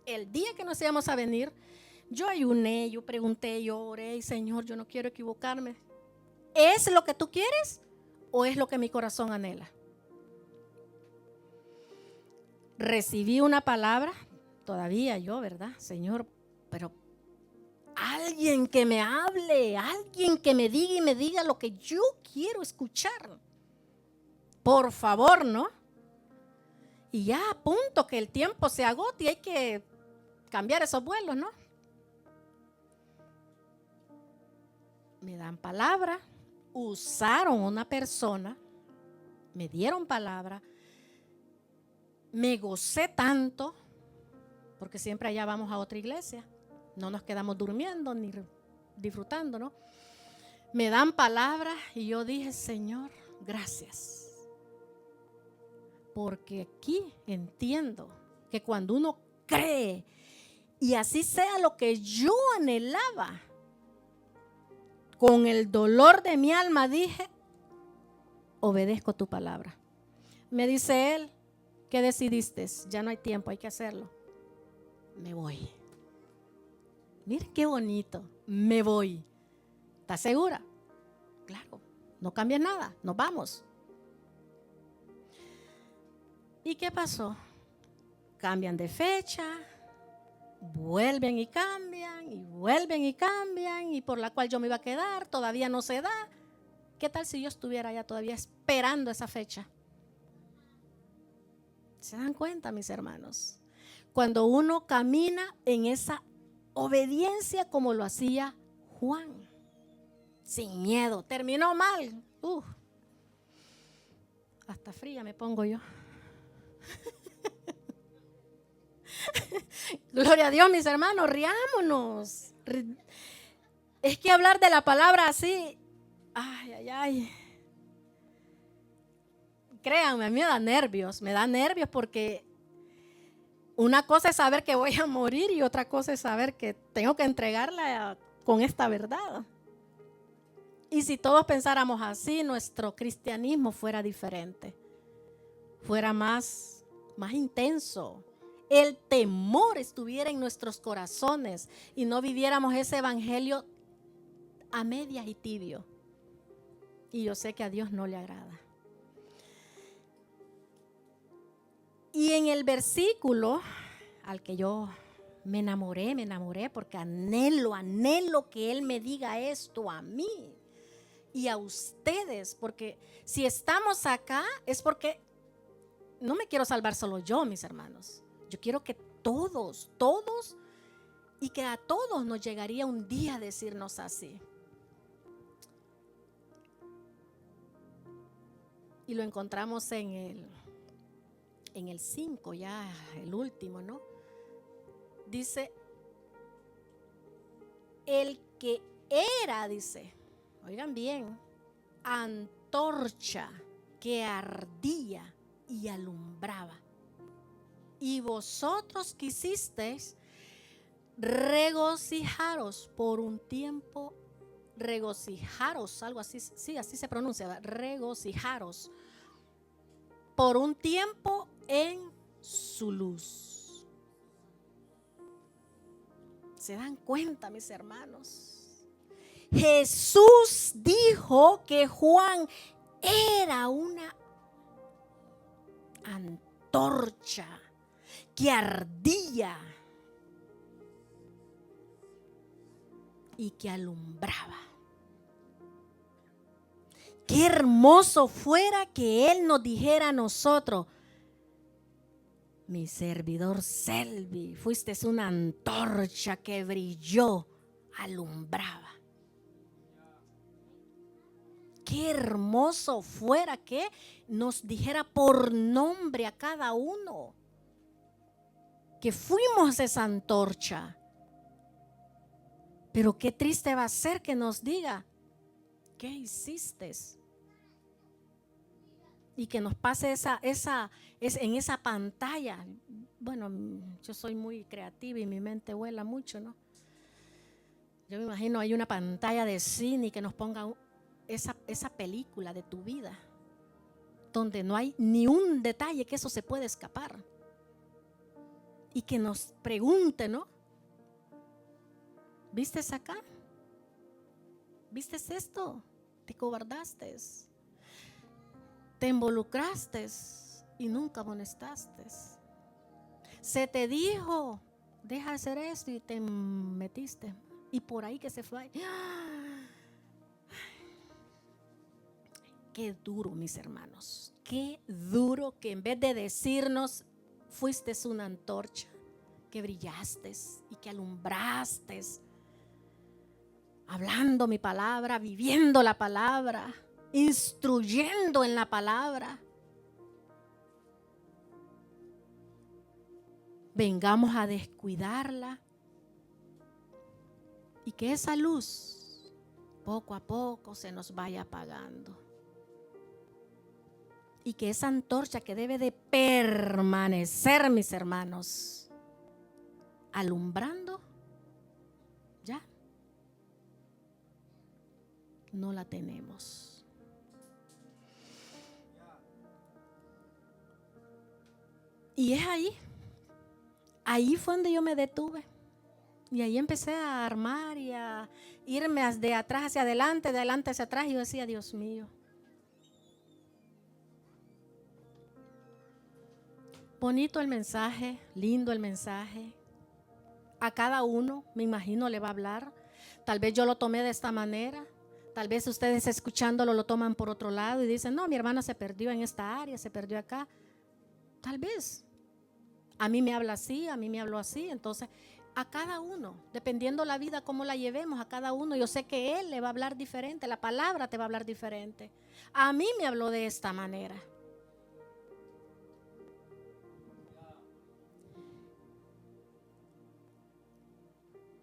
El día que nos íbamos a venir, yo ayuné, yo pregunté, yo oré, y Señor, yo no quiero equivocarme. ¿Es lo que tú quieres o es lo que mi corazón anhela? Recibí una palabra, todavía yo, ¿verdad? Señor, pero alguien que me hable, alguien que me diga y me diga lo que yo quiero escuchar. Por favor, ¿no? Y ya a punto que el tiempo se agote y hay que cambiar esos vuelos, ¿no? Me dan palabra, usaron una persona, me dieron palabra, me gocé tanto, porque siempre allá vamos a otra iglesia, no nos quedamos durmiendo ni disfrutando, ¿no? Me dan palabra y yo dije, Señor, gracias. Porque aquí entiendo que cuando uno cree y así sea lo que yo anhelaba, con el dolor de mi alma dije, obedezco tu palabra. Me dice él, ¿qué decidiste? Ya no hay tiempo, hay que hacerlo. Me voy. Miren qué bonito, me voy. ¿Estás segura? Claro, no cambia nada, nos vamos. ¿Y qué pasó? Cambian de fecha, vuelven y cambian, y vuelven y cambian, y por la cual yo me iba a quedar, todavía no se da. ¿Qué tal si yo estuviera allá todavía esperando esa fecha? ¿Se dan cuenta, mis hermanos? Cuando uno camina en esa obediencia como lo hacía Juan, sin miedo, terminó mal. Hasta fría me pongo yo. Gloria a Dios, mis hermanos, riámonos. Es que hablar de la palabra así, ay, ay, ay. Créanme, a mí me da nervios porque una cosa es saber que voy a morir y otra cosa es saber que tengo que entregarla con esta verdad. Y si todos pensáramos así, nuestro cristianismo fuera diferente, fuera más intenso. El temor estuviera en nuestros corazones y no viviéramos ese evangelio a medias y tibio. Y yo sé que a Dios no le agrada. Y en el versículo al que yo me enamoré porque anhelo que Él me diga esto a mí y a ustedes, porque si estamos acá es porque no me quiero salvar solo yo, mis hermanos. Yo quiero que todos, y que a todos nos llegaría un día a decirnos así. Y lo encontramos en el 5, ya el último, ¿no? Dice, el que era, dice, oigan bien, antorcha que ardía y alumbraba. Y vosotros quisisteis regocijaros por un tiempo, regocijaros, algo así, sí, así se pronuncia, ¿verdad? Regocijaros por un tiempo en su luz. ¿Se dan cuenta, mis hermanos? Jesús dijo que Juan era una antorcha que ardía y que alumbraba. Qué hermoso fuera que Él nos dijera a nosotros: mi servidor Selvi, fuiste una antorcha que brilló, alumbraba. Qué hermoso fuera que nos dijera por nombre a cada uno que fuimos esa antorcha. Pero qué triste va a ser que nos diga: ¿qué hiciste? Y que nos pase en esa pantalla. Bueno, yo soy muy creativa y mi mente vuela mucho, ¿no? Yo me imagino hay una pantalla de cine y que nos ponga esa película de tu vida, donde no hay ni un detalle que eso se puede escapar. Y que nos pregunte, ¿no? ¿Viste acá? ¿Viste esto? ¿Te cobardaste? ¿Te involucraste y nunca amonestaste? Se te dijo, deja de hacer esto y te metiste. Y por ahí que se fue. Qué duro, mis hermanos. Qué duro que en vez de decirnos, fuiste una antorcha, que brillaste y que alumbraste, hablando mi palabra, viviendo la palabra, instruyendo en la palabra. Vengamos a descuidarla y que esa luz poco a poco se nos vaya apagando. Y que esa antorcha que debe de permanecer, mis hermanos, alumbrando, ya no la tenemos. Y es ahí fue donde yo me detuve. Y ahí empecé a armar y a irme de atrás hacia adelante, de adelante hacia atrás. Y yo decía: Dios mío. Bonito el mensaje, lindo el mensaje. A cada uno, me imagino, le va a hablar. Tal vez yo lo tomé de esta manera. Tal vez ustedes escuchándolo lo toman por otro lado y dicen: no, mi hermana se perdió en esta área, se perdió acá. Tal vez. A mí me habla así, a mí me habló así. Entonces, a cada uno, dependiendo la vida, cómo la llevemos, a cada uno, yo sé que Él le va a hablar diferente, la palabra te va a hablar diferente. A mí me habló de esta manera.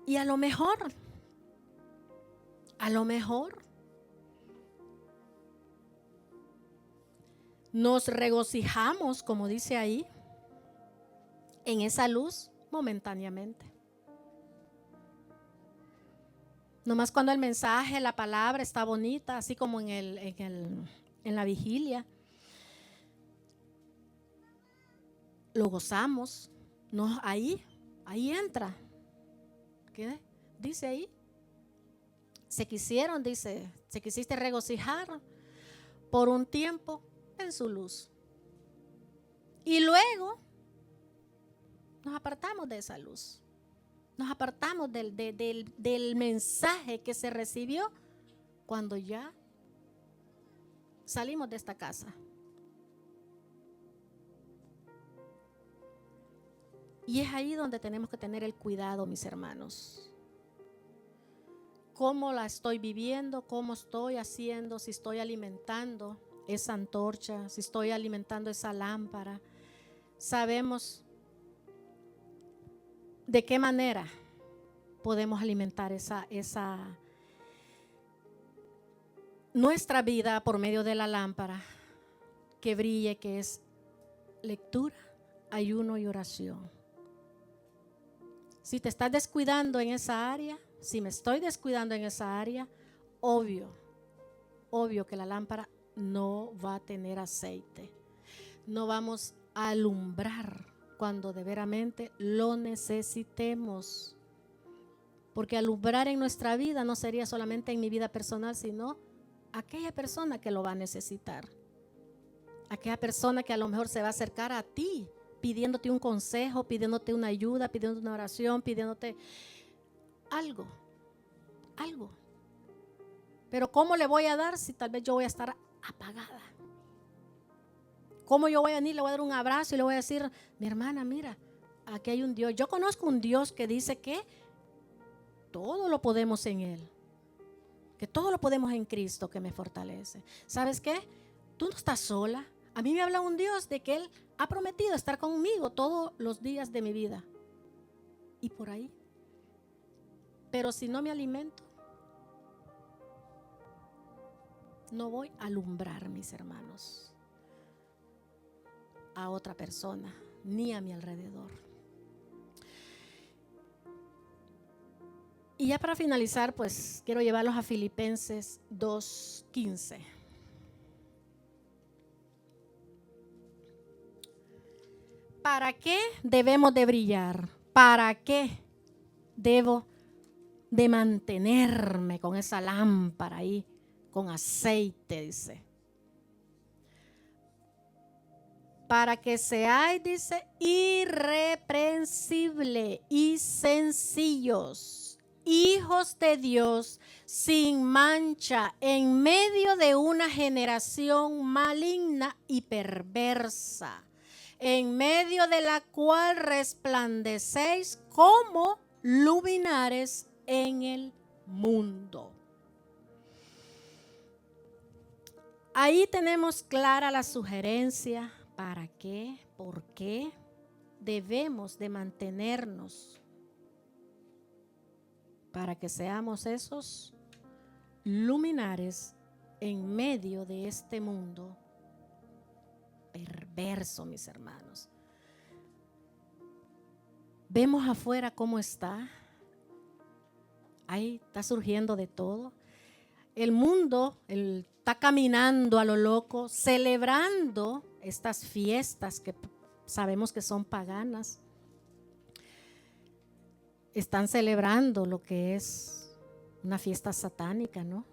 Y a lo mejor nos regocijamos, como dice ahí, en esa luz momentáneamente. Nomás cuando el mensaje, la palabra está bonita, así como en la vigilia, lo gozamos. No, ahí entra. ¿Qué dice ahí? Se quisiste regocijar por un tiempo en su luz. Y luego nos apartamos de esa luz. Nos apartamos del mensaje que se recibió cuando ya salimos de esta casa. Y es ahí donde tenemos que tener el cuidado, mis hermanos. ¿Cómo la estoy viviendo? ¿Cómo estoy haciendo? Si estoy alimentando esa antorcha, si estoy alimentando esa lámpara. Sabemos de qué manera podemos alimentar nuestra vida por medio de la lámpara que brille, que es lectura, ayuno y oración. Si te estás descuidando en esa área, si me estoy descuidando en esa área, obvio que la lámpara no va a tener aceite. No vamos a alumbrar cuando de veramente lo necesitemos. Porque alumbrar en nuestra vida no sería solamente en mi vida personal, sino aquella persona que lo va a necesitar. Aquella persona que a lo mejor se va a acercar a ti pidiéndote un consejo, pidiéndote una ayuda, pidiéndote una oración, pidiéndote algo. Pero ¿cómo le voy a dar si tal vez yo voy a estar apagada? ¿Cómo yo voy a venir, le voy a dar un abrazo y le voy a decir, mi hermana, mira, aquí hay un Dios? Yo conozco un Dios que dice que todo lo podemos en Él, que todo lo podemos en Cristo que me fortalece. ¿Sabes qué? Tú no estás sola. A mí me habla un Dios de que Él ha prometido estar conmigo todos los días de mi vida. Y por ahí. Pero si no me alimento, no voy a alumbrar, mis hermanos, a otra persona, ni a mi alrededor. Y ya para finalizar, pues quiero llevarlos a Filipenses 2:15. ¿Para qué debemos de brillar? ¿Para qué debo de mantenerme con esa lámpara ahí, con aceite? Dice. Para que seáis, dice, irreprensible y sencillos, hijos de Dios, sin mancha, en medio de una generación maligna y perversa, en medio de la cual resplandecéis como luminares en el mundo. Ahí tenemos clara la sugerencia. ¿Para qué? ¿Por qué debemos de mantenernos? Para que seamos esos luminares en medio de este mundo perverso, mis hermanos. Vemos afuera cómo está. Ahí está surgiendo de todo. El mundo está caminando a lo loco, celebrando estas fiestas que sabemos que son paganas. Están celebrando lo que es una fiesta satánica, ¿no?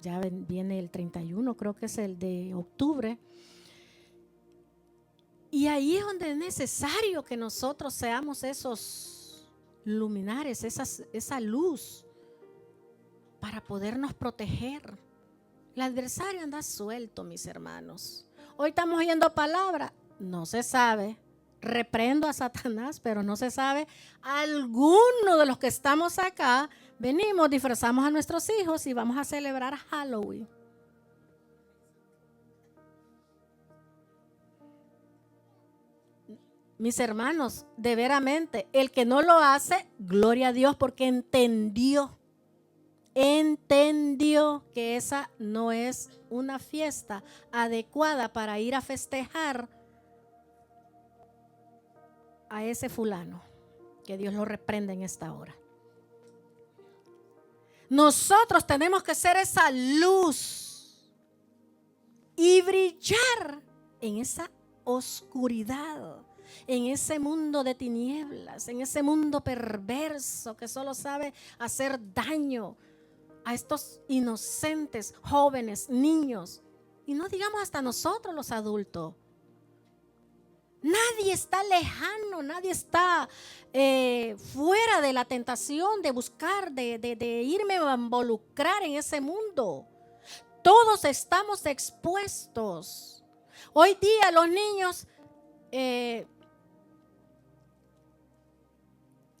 Ya viene el 31, creo que es el de octubre. Y ahí es donde es necesario que nosotros seamos esos luminares, esa luz para podernos proteger. El adversario anda suelto, mis hermanos. Hoy estamos oyendo palabra, no se sabe. Reprendo a Satanás, pero no se sabe. Alguno de los que estamos acá, venimos, disfrazamos a nuestros hijos y vamos a celebrar Halloween. Mis hermanos, de veramente, el que no lo hace, gloria a Dios, porque entendió que esa no es una fiesta adecuada para ir a festejar a ese fulano. Que Dios lo reprenda en esta hora. Nosotros tenemos que ser esa luz y brillar en esa oscuridad, en ese mundo de tinieblas, en ese mundo perverso que solo sabe hacer daño a estos inocentes, jóvenes, niños, y no digamos hasta nosotros los adultos. Nadie está lejano, nadie está fuera de la tentación de buscar, de irme a involucrar en ese mundo. Todos estamos expuestos. Hoy día los niños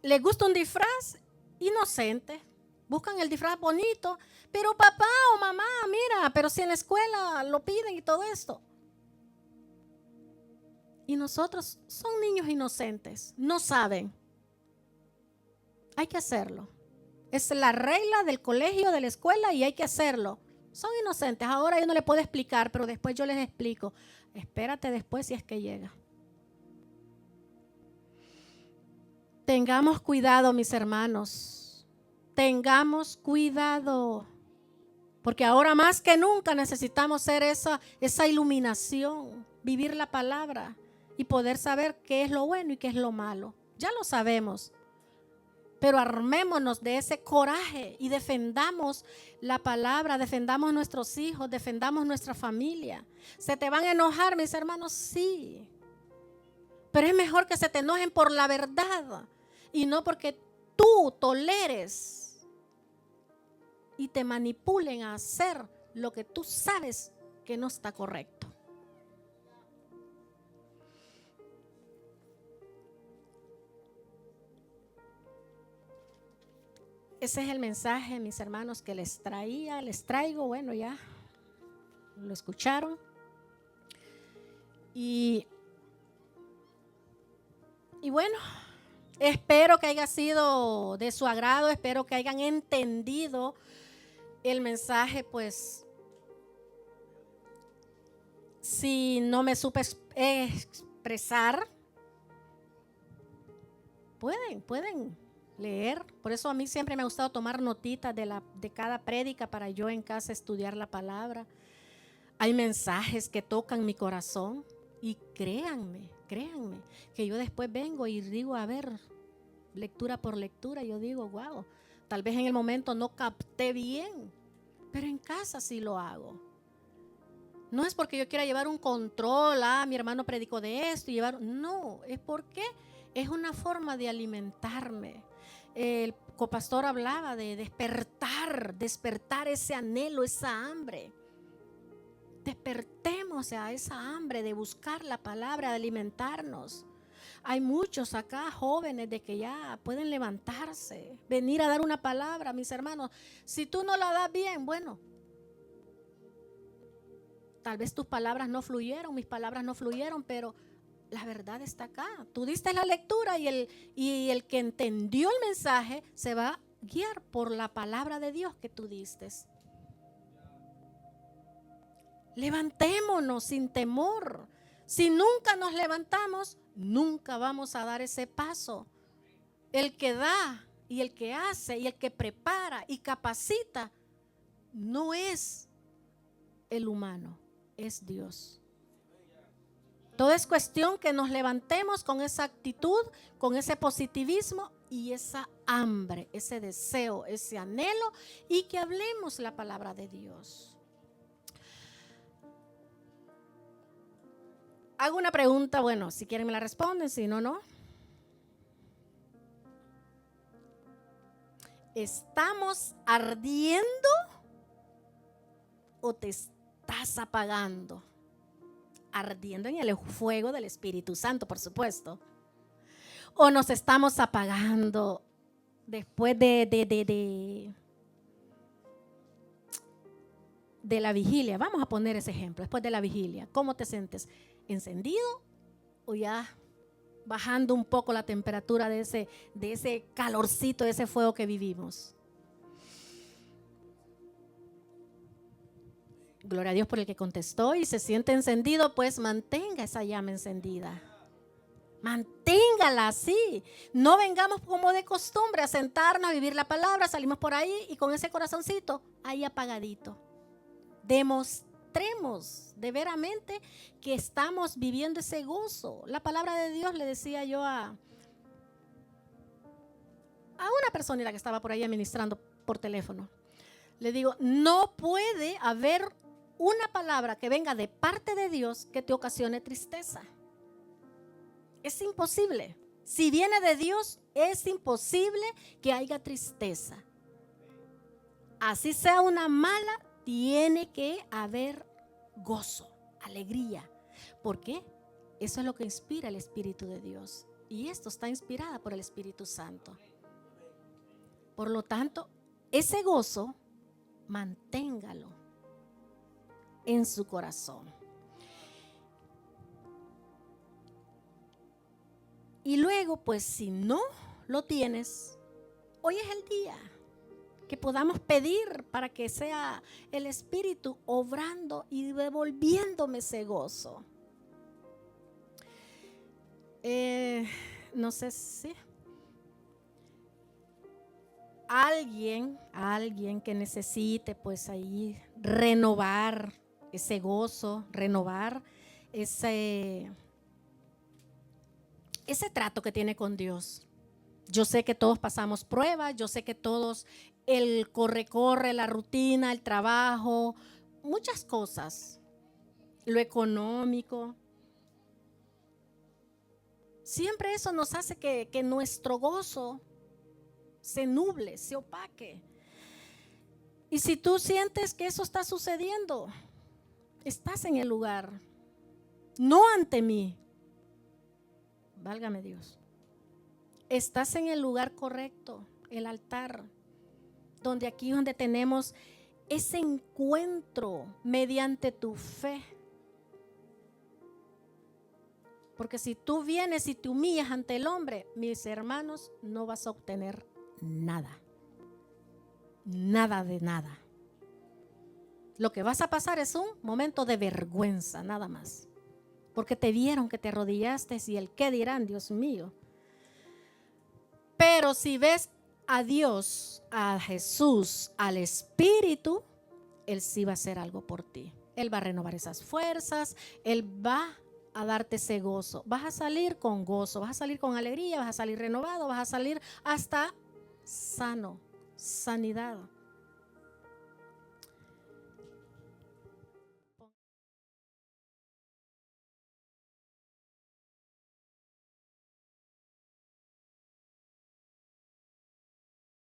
les gusta un disfraz inocente. Buscan el disfraz bonito, pero papá o mamá, mira, pero si en la escuela lo piden y todo esto. Y nosotros son niños inocentes, no saben. Hay que hacerlo. Es la regla del colegio, de la escuela y hay que hacerlo. Son inocentes. Ahora yo no le puedo explicar, pero después yo les explico. Espérate después si es que llega. Tengamos cuidado, mis hermanos. Tengamos cuidado. Porque ahora más que nunca necesitamos ser esa iluminación, vivir la palabra y poder saber qué es lo bueno y qué es lo malo. Ya lo sabemos. Pero armémonos de ese coraje y defendamos la palabra, defendamos nuestros hijos, defendamos nuestra familia. ¿Se te van a enojar, mis hermanos? Sí. Pero es mejor que se te enojen por la verdad y no porque tú toleres y te manipulen a hacer lo que tú sabes que no está correcto. Ese es el mensaje, mis hermanos, que les traigo. Bueno, ya lo escucharon. Y bueno, espero que haya sido de su agrado, espero que hayan entendido el mensaje. Pues si no me supe expresar, pueden leer. Por eso a mí siempre me ha gustado tomar notitas de cada prédica para yo en casa estudiar la palabra. Hay mensajes que tocan mi corazón y créanme, que yo después vengo y digo, a ver, lectura por lectura, yo digo, wow, tal vez en el momento no capté bien, pero en casa sí lo hago. No es porque yo quiera llevar un control, mi hermano predicó de esto y no, es porque es una forma de alimentarme. El copastor hablaba de despertar ese anhelo, esa hambre. Despertemos a esa hambre de buscar la palabra, de alimentarnos. Hay muchos acá jóvenes de que ya pueden levantarse, venir a dar una palabra, mis hermanos. Si tú no la das bien, bueno, tal vez tus palabras no fluyeron, mis palabras no fluyeron, pero la verdad está acá. Tú diste la lectura y el que entendió el mensaje se va a guiar por la palabra de Dios que tú diste. Levantémonos sin temor. Si nunca nos levantamos, nunca vamos a dar ese paso. El que da y el que hace y el que prepara y capacita no es el humano, es Dios. Todo es cuestión que nos levantemos con esa actitud, con ese positivismo y esa hambre, ese deseo, ese anhelo, y que hablemos la palabra de Dios. Hago una pregunta, bueno, si quieren me la responden, si no, no. ¿Estamos ardiendo o te estás apagando? Ardiendo en el fuego del Espíritu Santo, por supuesto. ¿O nos estamos apagando después de la vigilia? Vamos a poner ese ejemplo, después de la vigilia. ¿Cómo te sientes? ¿Encendido o ya bajando un poco la temperatura de ese calorcito, de ese fuego que vivimos? Gloria a Dios por el que contestó y se siente encendido, pues mantenga esa llama encendida. Manténgala así. No vengamos como de costumbre a sentarnos, a vivir la palabra, salimos por ahí y con ese corazoncito ahí apagadito. Demostremos de veramente que estamos viviendo ese gozo. La palabra de Dios, le decía yo a una persona que estaba por ahí administrando por teléfono. Le digo, no puede haber una palabra que venga de parte de Dios que te ocasione tristeza. Es imposible. Si viene de Dios, es imposible que haya tristeza. Así sea una mala, tiene que haber gozo, alegría. ¿Por qué? Eso es lo que inspira el Espíritu de Dios. Y esto está inspirada por el Espíritu Santo. Por lo tanto, ese gozo, manténgalo en su corazón. Y luego, pues si no lo tienes, hoy es el día. que podamos pedir para que sea el Espíritu obrando y devolviéndome ese gozo. No sé si alguien que necesite pues ahí renovar ese gozo, renovar ese trato que tiene con Dios. Yo sé que todos pasamos pruebas, yo sé que todos el corre, la rutina, el trabajo, muchas cosas, lo económico. Siempre eso nos hace que nuestro gozo se nuble, se opaque. Y si tú sientes que eso está sucediendo, estás en el lugar, no ante mí, válgame Dios, estás en el lugar correcto, el altar, donde aquí es donde tenemos ese encuentro mediante tu fe. Porque si tú vienes y te humillas ante el hombre, mis hermanos, no vas a obtener nada. Nada de nada. Lo que vas a pasar es un momento de vergüenza, nada más. Porque te vieron que te arrodillaste y el qué dirán, Dios mío. Pero si ves a Dios, a Jesús, al Espíritu, Él sí va a hacer algo por ti. Él va a renovar esas fuerzas, Él va a darte ese gozo. Vas a salir con gozo, vas a salir con alegría, vas a salir renovado, vas a salir hasta sano, sanidad.